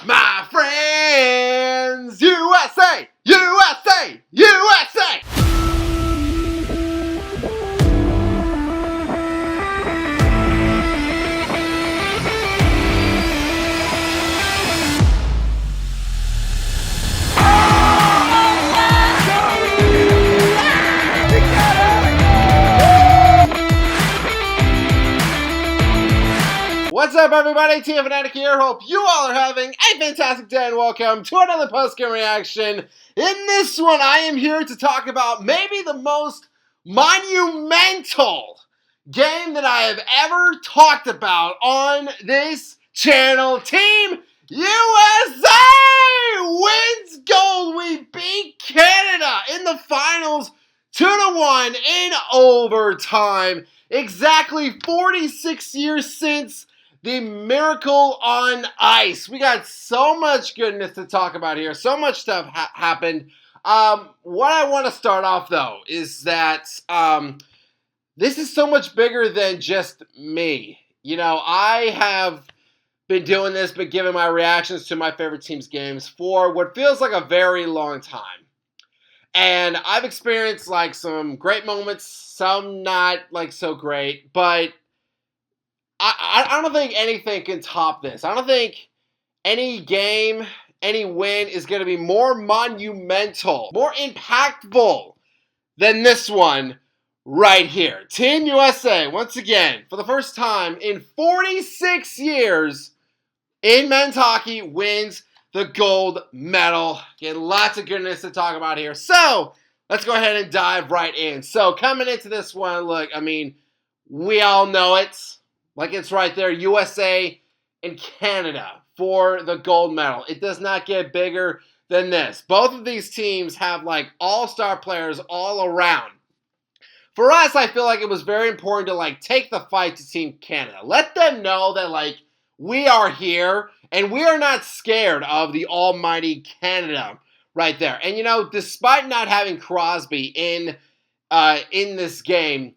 My friends, USA, USA, USA! What's up, everybody? TF Fanatic here. Hope you all are having a fantastic day and welcome to another post-game reaction. In this one, I am here to talk about maybe the most monumental game that I have ever talked about on this channel. Team USA wins gold. We beat Canada in the finals 2-1 in overtime. Exactly 46 years since the Miracle on Ice. We got so much goodness to talk about here. So much stuff happened. What I want to start off, though, is that this is so much bigger than just me. You know, I have been doing this, but giving my reactions to my favorite team's games for what feels like a very long time. And I've experienced, like, some great moments, some not, like, so great, but I don't think anything can top this. I don't think any game, any win is going to be more monumental, more impactful than this one right here. Team USA, once again, for the first time in 46 years in men's hockey, wins the gold medal. Again, lots of goodness to talk about here. So, let's go ahead and dive right in. So, coming into this one, look, I mean, we all know it. Like, it's right there, USA and Canada for the gold medal. It does not get bigger than this. Both of these teams have, like, all-star players all around. For us, I feel like it was very important to, like, take the fight to Team Canada. Let them know that, like, we are here, and we are not scared of the almighty Canada right there. And, you know, despite not having Crosby in this game,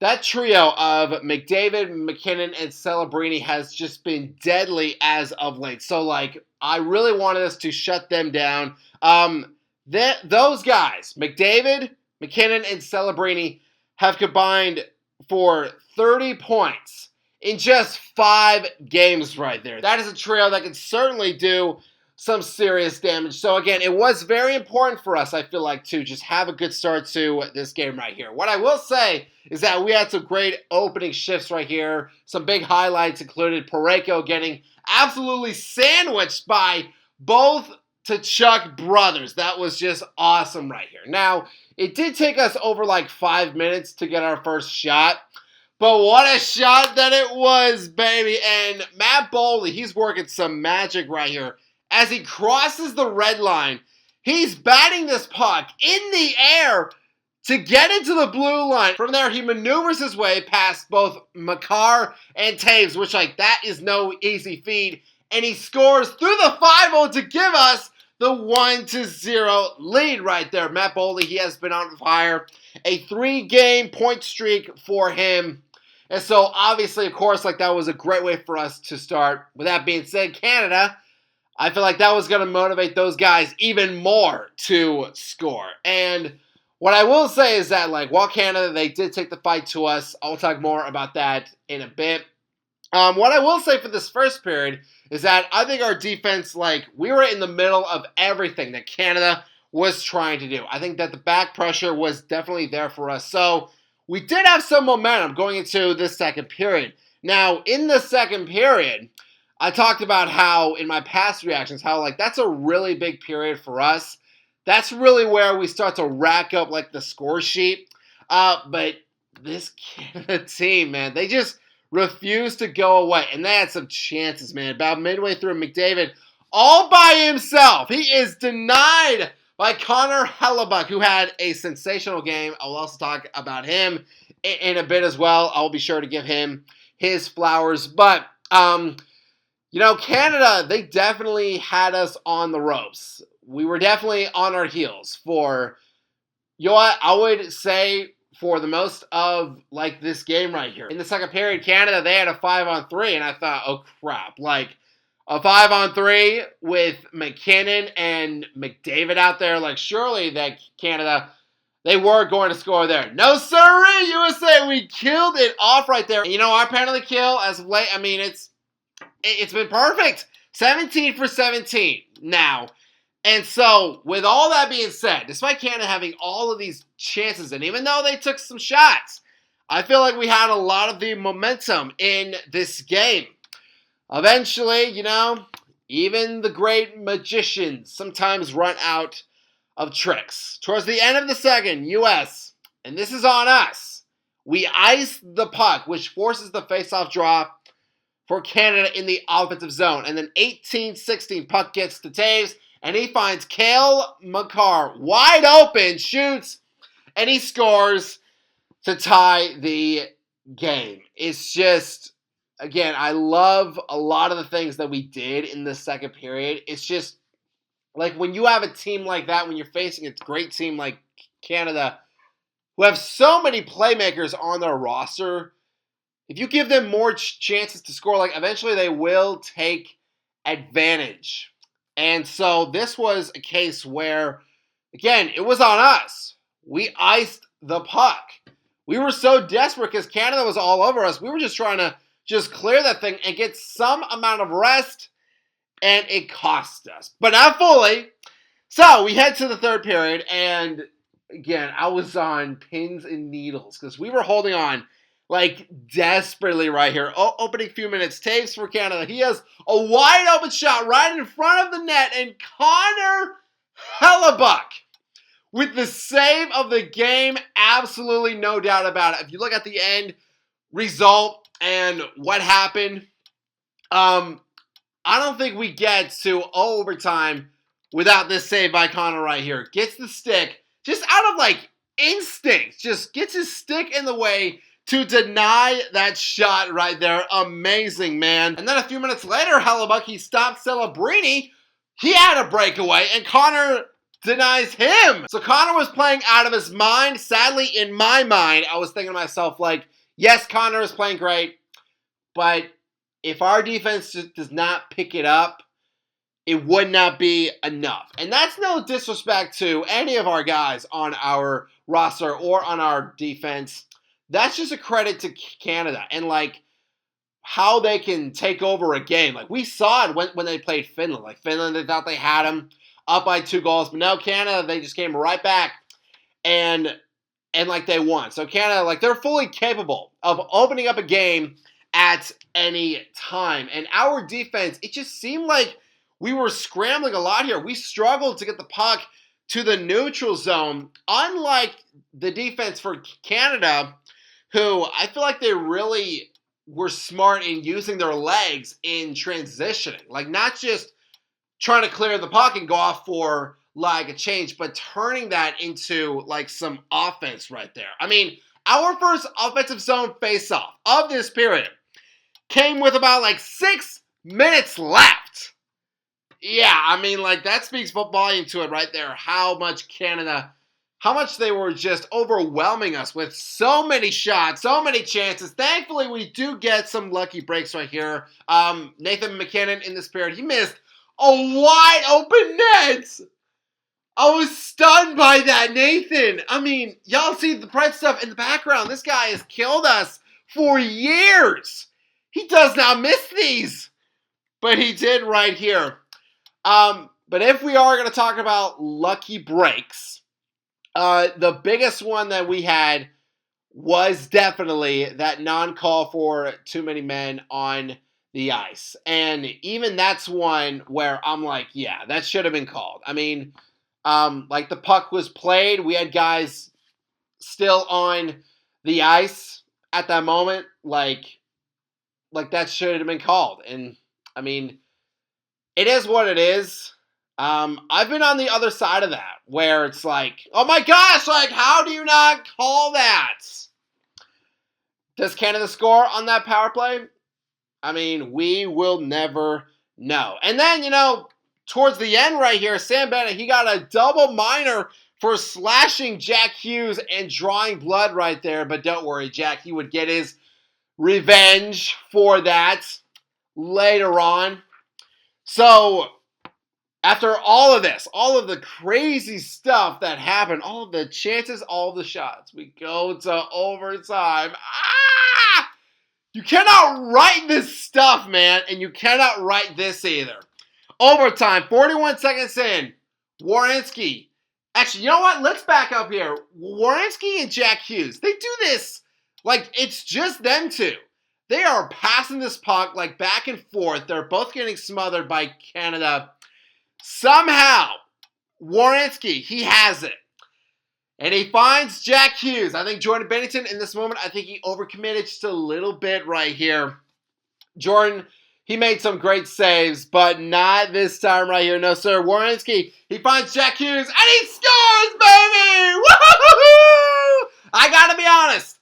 that trio of McDavid, McKinnon, and Celebrini has just been deadly as of late. So, like, I really wanted us to shut them down. Those guys, McDavid, McKinnon, and Celebrini, have combined for 30 points in just 5 games right there. That is a trio that can certainly do some serious damage. So again, it was very important for us, I feel like, to just have a good start to this game right here. What I will say is that we had some great opening shifts right here. Some big highlights included Parayko getting absolutely sandwiched by both Tkachuk brothers. That was just awesome right here. Now, it did take us over like 5 minutes to get our first shot. But what a shot that it was, baby. And Matt Boldy, he's working some magic right here. As he crosses the red line, he's batting this puck in the air to get into the blue line. From there, he maneuvers his way past both Makar and Taves, which, like, that is no easy feat. And he scores through the 5-0 to give us the 1-0 lead right there. Matt Boldy, he has been on fire. A 3-game point streak for him. And so, obviously, of course, like, that was a great way for us to start. With that being said, Canada, I feel like that was going to motivate those guys even more to score. And what I will say is that, like, while Canada, they did take the fight to us. I'll talk more about that in a bit. What I will say for this first period is that I think our defense, like, we were in the middle of everything that Canada was trying to do. I think that the back pressure was definitely there for us. So we did have some momentum going into this second period. Now, in the second period, I talked about how, in my past reactions, how, like, that's a really big period for us. That's really where we start to rack up, like, the score sheet. But this Canada team, man, they just refused to go away. And they had some chances, man. About midway through, McDavid, all by himself. He is denied by Connor Hellebuck, who had a sensational game. I'll also talk about him in a bit as well. I'll be sure to give him his flowers. But, you know, Canada, they definitely had us on the ropes. We were definitely on our heels for, you know what, I would say for the most of, like, this game right here. In the second period, Canada, they had a 5-on-3, and I thought, oh, crap. Like, a 5-on-3 with McKinnon and McDavid out there. Like, surely that Canada, they were going to score there. No, sirree, USA, we killed it off right there. You know, our penalty kill as of late, I mean, it's been perfect. 17 for 17 now. And so, with all that being said, despite Canada having all of these chances, and even though they took some shots, I feel like we had a lot of the momentum in this game. Eventually, you know, even the great magicians sometimes run out of tricks. Towards the end of the second, U.S., and this is on us, we ice the puck, which forces the faceoff draw for Canada in the offensive zone. And then 18-16 puck gets to Taves, and he finds Cale Makar wide open, shoots, and he scores to tie the game. It's just, again, I love a lot of the things that we did in the second period. It's just, like, when you have a team like that, when you're facing a great team like Canada, who have so many playmakers on their roster, if you give them more chances to score, like, eventually they will take advantage. And so this was a case where, again, it was on us. We iced the puck. We were so desperate because Canada was all over us. We were just trying to just clear that thing and get some amount of rest, and it cost us. But not fully. So we head to the third period, and again, I was on pins and needles because we were holding on like desperately right here. Opening few minutes, Taves for Canada. He has a wide open shot right in front of the net, and Connor Hellebuck with the save of the game. Absolutely no doubt about it. If you look at the end result and what happened, I don't think we get to overtime without this save by Connor right here. Gets the stick just out of like instinct, just gets his stick in the way to deny that shot right there. Amazing, man. And then a few minutes later, Hellebuck, he stopped Celebrini. He had a breakaway, and Connor denies him. So Connor was playing out of his mind. Sadly, in my mind, I was thinking to myself, like, yes, Connor is playing great, but if our defense just does not pick it up, it would not be enough. And that's no disrespect to any of our guys on our roster or on our defense. That's just a credit to Canada and, like, how they can take over a game. Like, we saw it when they played Finland. Like, Finland, they thought they had them up by 2 goals. But no, Canada, they just came right back and like, they won. So Canada, like, they're fully capable of opening up a game at any time. And our defense, it just seemed like we were scrambling a lot here. We struggled to get the puck to the neutral zone, unlike the defense for Canada, who I feel like they really were smart in using their legs in transitioning. Like, not just trying to clear the puck and go off for, like, a change, but turning that into, like, some offense right there. I mean, our first offensive zone face-off of this period came with about, like, 6 minutes left. Yeah, I mean, like, that speaks volume to it right there. How much they were just overwhelming us with so many shots, so many chances. Thankfully, we do get some lucky breaks right here. Nathan McKinnon in this period, he missed a wide open net. I was stunned by that, Nathan. I mean, y'all see the bright stuff in the background. This guy has killed us for years. He does not miss these, but he did right here. But if we are going to talk about lucky breaks, the biggest one that we had was definitely that non-call for too many men on the ice. And even that's one where I'm like, yeah, that should have been called. I mean, like, the puck was played. We had guys still on the ice at that moment. Like that should have been called. And, I mean, it is what it is. I've been on the other side of that, where it's like, oh my gosh, like, how do you not call that? Does Canada score on that power play? I mean, we will never know. And then, you know, towards the end right here, Sam Bennett, he got a double minor for slashing Jack Hughes and drawing blood right there. But don't worry, Jack, he would get his revenge for that later on. So, after all of this, all of the crazy stuff that happened, all of the chances, all of the shots, we go to overtime. You cannot write this stuff, man, and you cannot write this either. Overtime, 41 seconds in. Werenski. Actually, you know what? Let's back up here. Werenski and Jack Hughes, they do this like it's just them two. They are passing this puck like back and forth. They're both getting smothered by Canada. Somehow, Werenski, he has it. And he finds Jack Hughes. I think Jordan Binnington in this moment, I think he overcommitted just a little bit right here. Jordan, he made some great saves, but not this time right here. No, sir. Werenski, he finds Jack Hughes, and he scores, baby! Woo-hoo-hoo-hoo! I gotta be honest.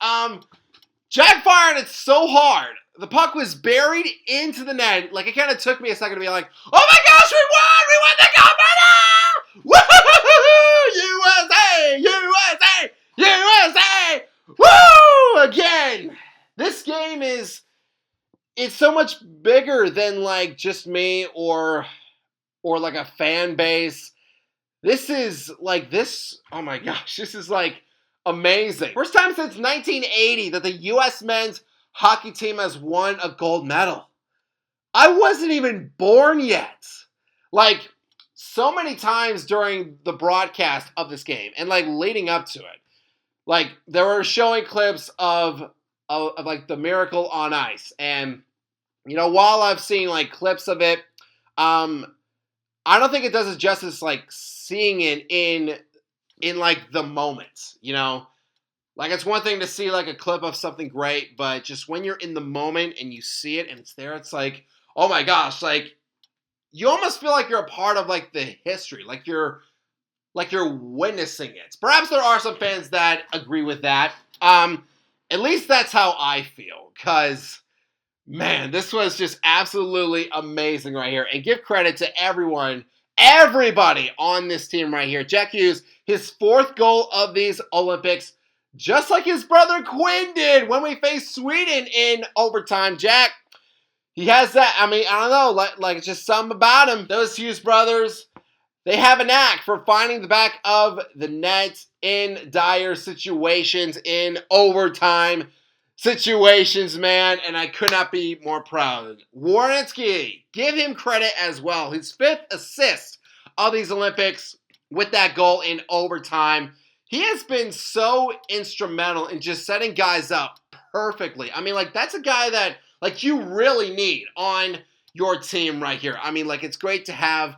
Jack fired it so hard. The puck was buried into the net. Like, it kind of took me a second to be like, oh my gosh, we won! We won the gold medal! Woo-hoo-hoo-hoo! USA! USA! USA! Woo! Again, this game is... It's so much bigger than like just me or like a fan base. This is like this. Oh my gosh, this is like amazing. First time since 1980 that the U.S. men's hockey team has won a gold medal. I wasn't even born yet. Like so many times during the broadcast of this game and like leading up to it, like they were showing clips of like the Miracle on Ice. And, you know, while I've seen like clips of it, I don't think it does it justice like seeing it in like the moment, you know? Like it's one thing to see like a clip of something great, but just when you're in the moment and you see it and it's there, it's like, oh my gosh, like you almost feel like you're a part of like the history, like you're witnessing it. Perhaps there are some fans that agree with that. At least that's how I feel, because, man, this was just absolutely amazing right here. And give credit to everybody on this team right here. Jack Hughes, his fourth goal of these Olympics, just like his brother Quinn did when we faced Sweden in overtime. Jack, he has that, I mean, I don't know, like it's just something about him. Those Hughes brothers, they have a knack for finding the back of the net in dire situations, in overtime situations, man, and I could not be more proud. Werenski, give him credit as well. His fifth assist of these Olympics with that goal in overtime. He has been so instrumental in just setting guys up perfectly. I mean, like, that's a guy that, like, you really need on your team right here. I mean, like, it's great to have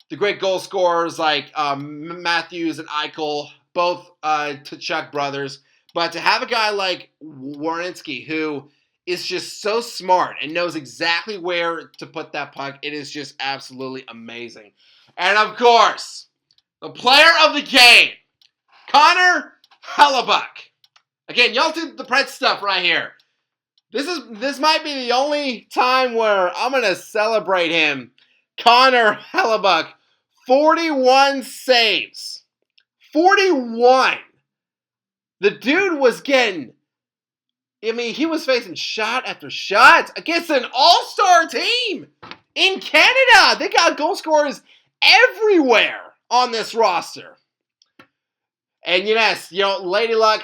the great goal scorers like Matthews and Eichel, both Tkachuk brothers. But to have a guy like Werenski who is just so smart and knows exactly where to put that puck, it is just absolutely amazing. And of course, the player of the game, Connor Hellebuyck. Again, y'all do the Pret stuff right here. This might be the only time where I'm going to celebrate him. Connor Hellebuyck, 41 saves. 41. The dude was getting, I mean, he was facing shot after shot against an all-star team in Canada. They got goal scorers everywhere on this roster. And yes, you know, Lady Luck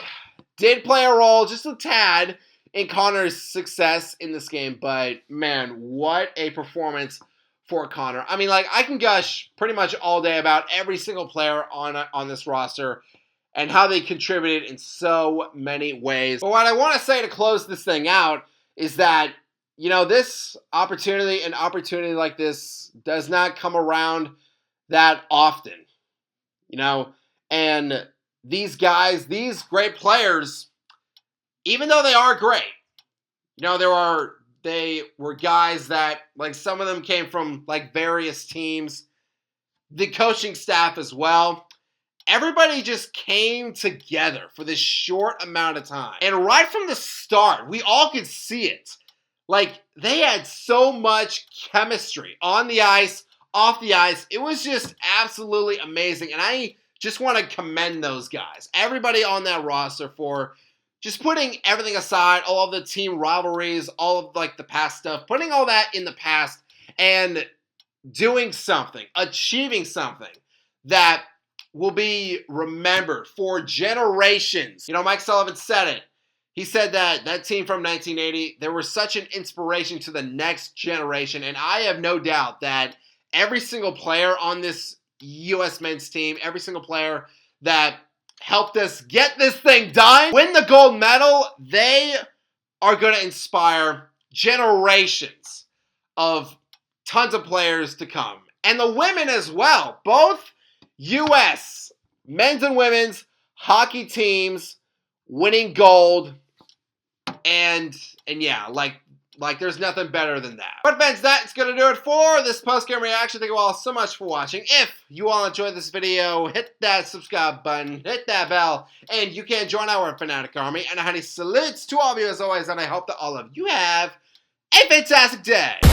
did play a role, just a tad, in Connor's success in this game. But, man, what a performance for Connor. I mean, like, I can gush pretty much all day about every single player on this roster and how they contributed in so many ways. But what I want to say to close this thing out is that, you know, this opportunity, an opportunity like this, does not come around that often. You know, and these guys, these great players, even though they are great, you know, they were guys that, like, some of them came from, like, various teams, the coaching staff as well. Everybody just came together for this short amount of time. And right from the start, we all could see it. Like, they had so much chemistry on the ice, off the ice. It was just absolutely amazing. And I just want to commend those guys. Everybody on that roster for just putting everything aside, all of the team rivalries, all of, like, the past stuff, putting all that in the past and doing something, achieving something that will be remembered for generations. You know, Mike Sullivan said it. He said that that team from 1980, they were such an inspiration to the next generation. And I have no doubt that every single player on this U.S. men's team, every single player that helped us get this thing done, win the gold medal, they are going to inspire generations of tons of players to come. And the women as well. Both U.S. men's and women's hockey teams winning gold. And yeah, like there's nothing better than that. But fans, that's going to do it for this post-game reaction. Thank you all so much for watching. If you all enjoyed this video, hit that subscribe button, hit that bell, and you can join our Fanatic Army. And a honey salutes to all of you as always, and I hope that all of you have a fantastic day.